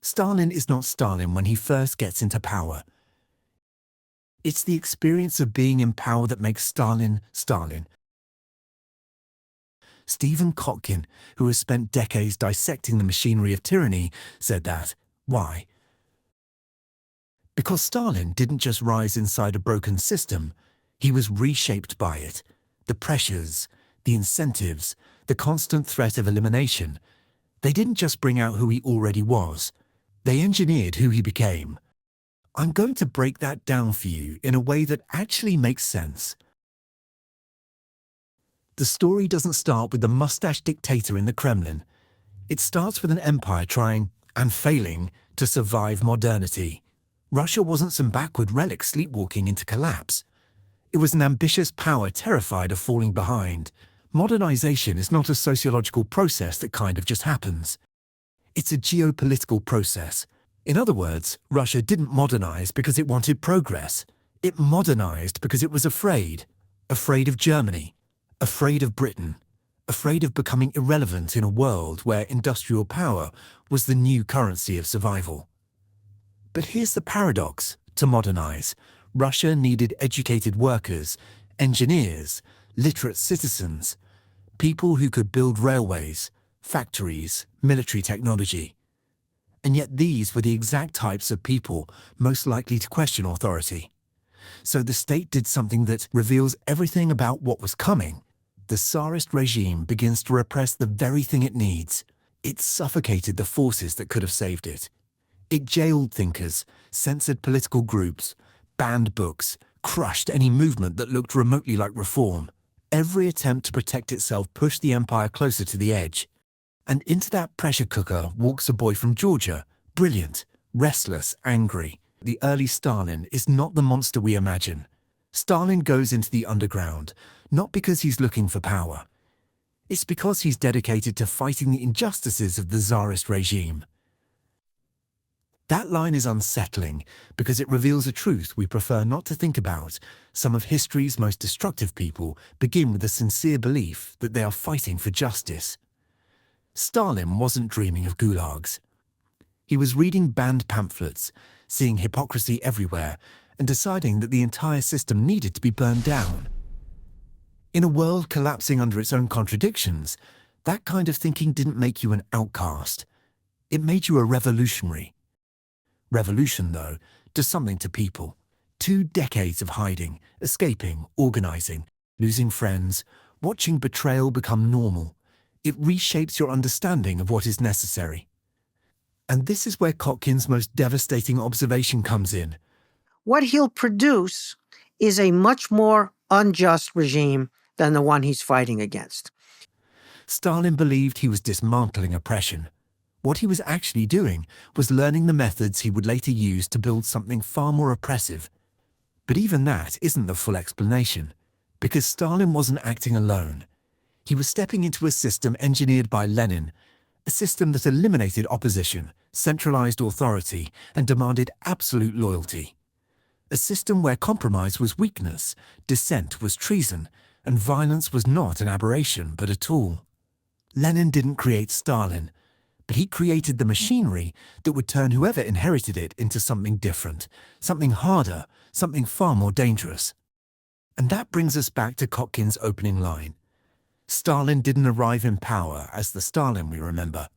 Stalin is not Stalin when he first gets into power. It's the experience of being in power that makes Stalin, Stalin. Stephen Kotkin, who has spent decades dissecting the machinery of tyranny, said that. Why? Because Stalin didn't just rise inside a broken system, he was reshaped by it. The pressures, the incentives, the constant threat of elimination, they didn't just bring out who he already was, they engineered who he became. I'm going to break that down for you in a way that actually makes sense. The story doesn't start with the mustached dictator in the Kremlin. It starts with an empire trying, and failing, to survive modernity. Russia wasn't some backward relic sleepwalking into collapse. It was an ambitious power terrified of falling behind. Modernization is not a sociological process that kind of just happens. It's a geopolitical process. In other words, Russia didn't modernize because it wanted progress. It modernized because it was afraid. Afraid of Germany. Afraid of Britain. Afraid of becoming irrelevant in a world where industrial power was the new currency of survival. But here's the paradox. To modernize, Russia needed educated workers, engineers, literate citizens, people who could build railways, factories, military technology. And yet these were the exact types of people most likely to question authority. So the state did something that reveals everything about what was coming. The Tsarist regime begins to repress the very thing it needs. It suffocated the forces that could have saved it. It jailed thinkers, censored political groups, banned books, crushed any movement that looked remotely like reform. Every attempt to protect itself pushed the empire closer to the edge. And into that pressure cooker walks a boy from Georgia, brilliant, restless, angry. The early Stalin is not the monster we imagine. Stalin goes into the underground, not because he's looking for power. It's because he's dedicated to fighting the injustices of the Tsarist regime. That line is unsettling because it reveals a truth we prefer not to think about. Some of history's most destructive people begin with a sincere belief that they are fighting for justice. Stalin wasn't dreaming of gulags. He was reading banned pamphlets, seeing hypocrisy everywhere, and deciding that the entire system needed to be burned down. In a world collapsing under its own contradictions, that kind of thinking didn't make you an outcast. It made you a revolutionary. Revolution, though, does something to people. 2 decades of hiding, escaping, organizing, losing friends, watching betrayal become normal. It reshapes your understanding of what is necessary. And this is where Kotkin's most devastating observation comes in. What he'll produce is a much more unjust regime than the one he's fighting against. Stalin believed he was dismantling oppression. What he was actually doing was learning the methods he would later use to build something far more oppressive. But even that isn't the full explanation, because Stalin wasn't acting alone. He was stepping into a system engineered by Lenin, a system that eliminated opposition, centralized authority, and demanded absolute loyalty. A system where compromise was weakness, dissent was treason, and violence was not an aberration but a tool. Lenin didn't create Stalin, but he created the machinery that would turn whoever inherited it into something different, something harder, something far more dangerous. And that brings us back to Kotkin's opening line. Stalin didn't arrive in power as the Stalin we remember.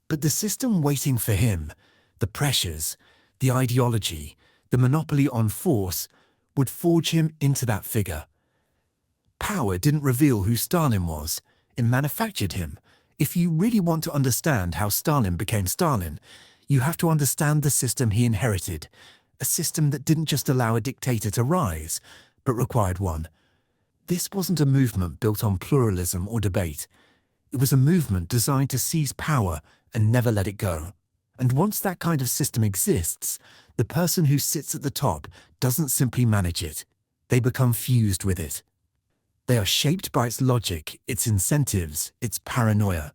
But the system waiting for him, the pressures, the ideology, the monopoly on force, would forge him into that figure. Power didn't reveal who Stalin was, it manufactured him. If you really want to understand how Stalin became Stalin, you have to understand the system he inherited, a system that didn't just allow a dictator to rise, but required one. This wasn't a movement built on pluralism or debate. It was a movement designed to seize power and never let it go. And once that kind of system exists, the person who sits at the top doesn't simply manage it. They become fused with it. They are shaped by its logic, its incentives, its paranoia.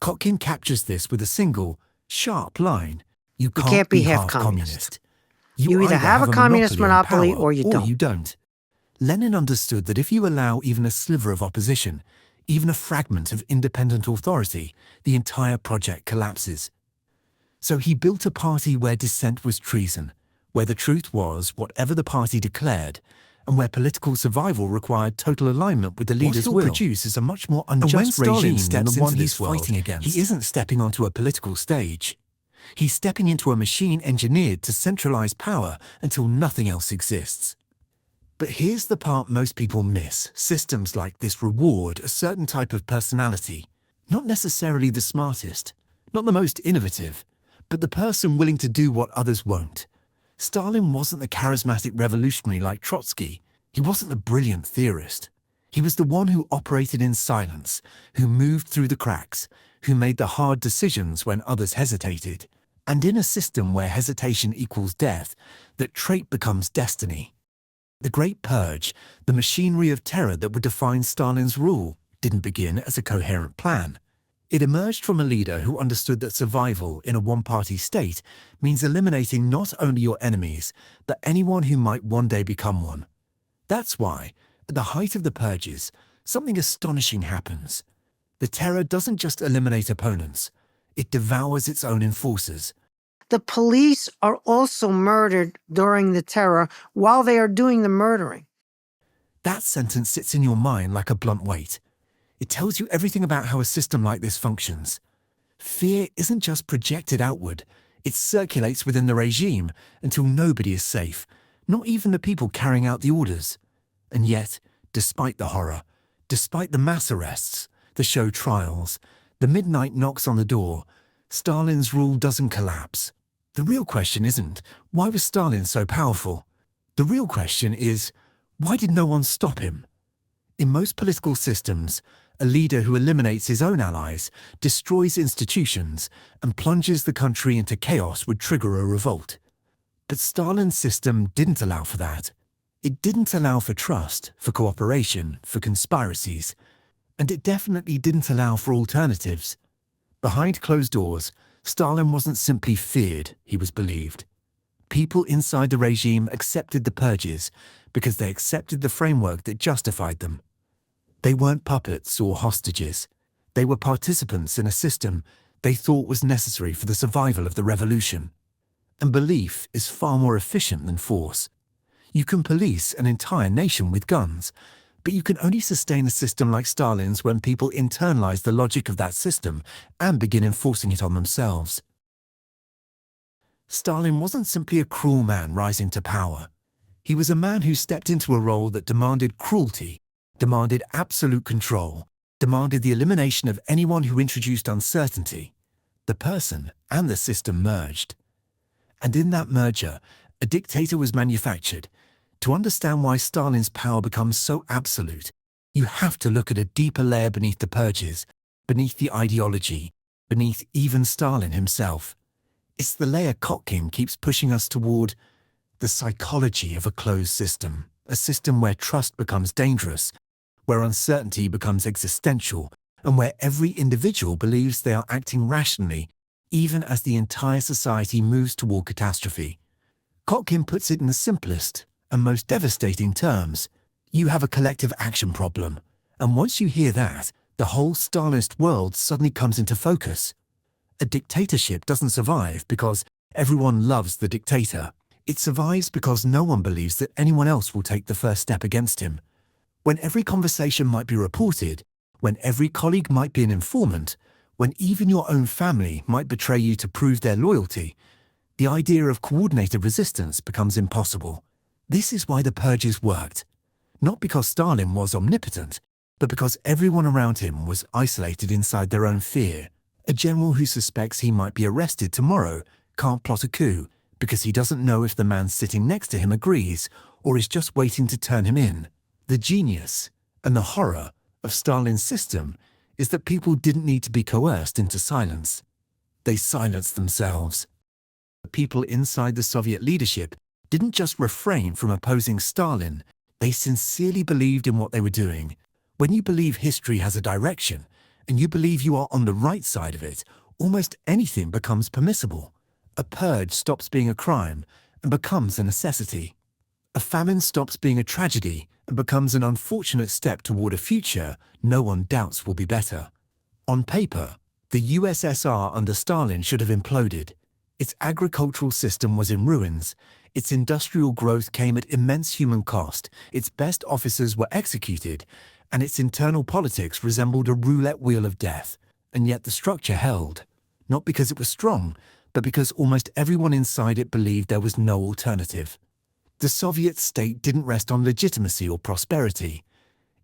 Kotkin captures this with a single, sharp line. You can't be half communist. You either have a communist monopoly or you don't. Or you don't. Lenin understood that if you allow even a sliver of opposition, even a fragment of independent authority, the entire project collapses. So he built a party where dissent was treason, where the truth was whatever the party declared, and where political survival required total alignment with the leader's will. What he'll produce is a much more unjust regime than the one he's fighting against. He isn't stepping onto a political stage. He's stepping into a machine engineered to centralize power until nothing else exists. But here's the part most people miss. Systems like this reward a certain type of personality, not necessarily the smartest, not the most innovative, but the person willing to do what others won't. Stalin wasn't the charismatic revolutionary like Trotsky. He wasn't the brilliant theorist. He was the one who operated in silence, who moved through the cracks, who made the hard decisions when others hesitated. And in a system where hesitation equals death, that trait becomes destiny. The Great Purge, the machinery of terror that would define Stalin's rule, didn't begin as a coherent plan. It emerged from a leader who understood that survival in a one-party state means eliminating not only your enemies, but anyone who might one day become one. That's why, at the height of the purges, something astonishing happens. The terror doesn't just eliminate opponents, it devours its own enforcers. The police are also murdered during the terror while they are doing the murdering. That sentence sits in your mind like a blunt weight. It tells you everything about how a system like this functions. Fear isn't just projected outward, it circulates within the regime until nobody is safe, not even the people carrying out the orders. And yet, despite the horror, despite the mass arrests, the show trials, the midnight knocks on the door, Stalin's rule doesn't collapse. The real question isn't, why was Stalin so powerful? The real question is, why did no one stop him? In most political systems, a leader who eliminates his own allies, destroys institutions, and plunges the country into chaos would trigger a revolt. But Stalin's system didn't allow for that. It didn't allow for trust, for cooperation, for conspiracies, and it definitely didn't allow for alternatives. Behind closed doors, Stalin wasn't simply feared, he was believed. People inside the regime accepted the purges because they accepted the framework that justified them. They weren't puppets or hostages. They were participants in a system they thought was necessary for the survival of the revolution. And belief is far more efficient than force. You can police an entire nation with guns, but you can only sustain a system like Stalin's when people internalize the logic of that system and begin enforcing it on themselves. Stalin wasn't simply a cruel man rising to power. He was a man who stepped into a role that demanded cruelty, demanded absolute control, demanded the elimination of anyone who introduced uncertainty. The person and the system merged. And in that merger, a dictator was manufactured. To understand why Stalin's power becomes so absolute, you have to look at a deeper layer beneath the purges, beneath the ideology, beneath even Stalin himself. It's the layer Kotkin keeps pushing us toward, the psychology of a closed system, a system where trust becomes dangerous, where uncertainty becomes existential, and where every individual believes they are acting rationally, even as the entire society moves toward catastrophe. Kotkin puts it in the simplest and most devastating terms. You have a collective action problem, and once you hear that, the whole Stalinist world suddenly comes into focus. A dictatorship doesn't survive because everyone loves the dictator. It survives because no one believes that anyone else will take the first step against him. When every conversation might be reported, when every colleague might be an informant, when even your own family might betray you to prove their loyalty, the idea of coordinated resistance becomes impossible. This is why the purges worked. Not because Stalin was omnipotent, but because everyone around him was isolated inside their own fear. A general who suspects he might be arrested tomorrow can't plot a coup because he doesn't know if the man sitting next to him agrees or is just waiting to turn him in. The genius and the horror of Stalin's system is that people didn't need to be coerced into silence. They silenced themselves. The people inside the Soviet leadership didn't just refrain from opposing Stalin, they sincerely believed in what they were doing. When you believe history has a direction, and you believe you are on the right side of it, almost anything becomes permissible. A purge stops being a crime and becomes a necessity. A famine stops being a tragedy and becomes an unfortunate step toward a future no one doubts will be better. On paper, the USSR under Stalin should have imploded. Its agricultural system was in ruins. Its industrial growth came at immense human cost. Its best officers were executed, and its internal politics resembled a roulette wheel of death. And yet the structure held, not because it was strong, but because almost everyone inside it believed there was no alternative. The Soviet state didn't rest on legitimacy or prosperity.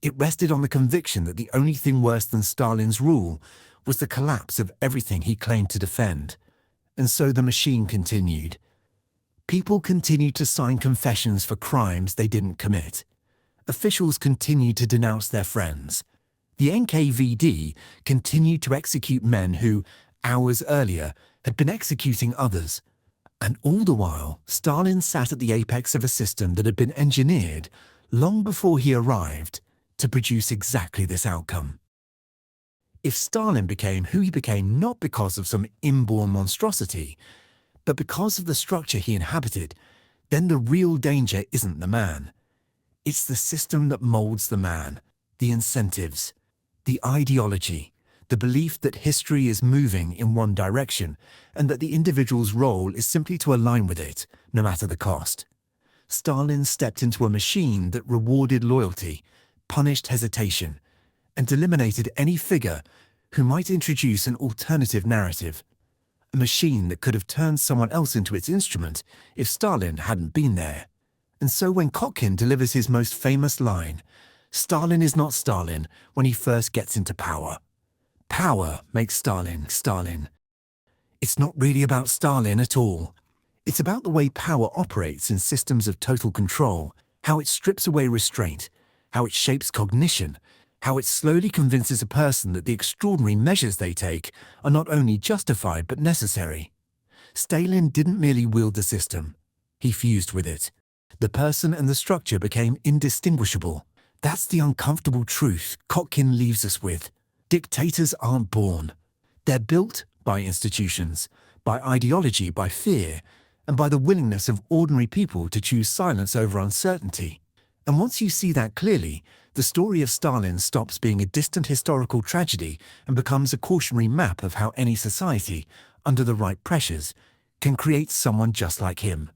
It rested on the conviction that the only thing worse than Stalin's rule was the collapse of everything he claimed to defend. And so the machine continued. People continued to sign confessions for crimes they didn't commit. Officials continued to denounce their friends. The NKVD continued to execute men who, hours earlier, had been executing others. And all the while, Stalin sat at the apex of a system that had been engineered, long before he arrived, to produce exactly this outcome. If Stalin became who he became not because of some inborn monstrosity, but because of the structure he inhabited, then the real danger isn't the man. It's the system that molds the man, the incentives, the ideology, the belief that history is moving in one direction and that the individual's role is simply to align with it, no matter the cost. Stalin stepped into a machine that rewarded loyalty, punished hesitation, and eliminated any figure who might introduce an alternative narrative. A machine that could have turned someone else into its instrument if Stalin hadn't been there. And so when Kotkin delivers his most famous line, "Stalin is not Stalin," when he first gets into power, power makes Stalin Stalin. It's not really about Stalin at all. It's about the way power operates in systems of total control, how it strips away restraint, how it shapes cognition, how it slowly convinces a person that the extraordinary measures they take are not only justified but necessary. Stalin didn't merely wield the system, he fused with it. The person and the structure became indistinguishable. That's the uncomfortable truth Kotkin leaves us with. Dictators aren't born. They're built by institutions, by ideology, by fear, and by the willingness of ordinary people to choose silence over uncertainty. And once you see that clearly, the story of Stalin stops being a distant historical tragedy and becomes a cautionary map of how any society, under the right pressures, can create someone just like him.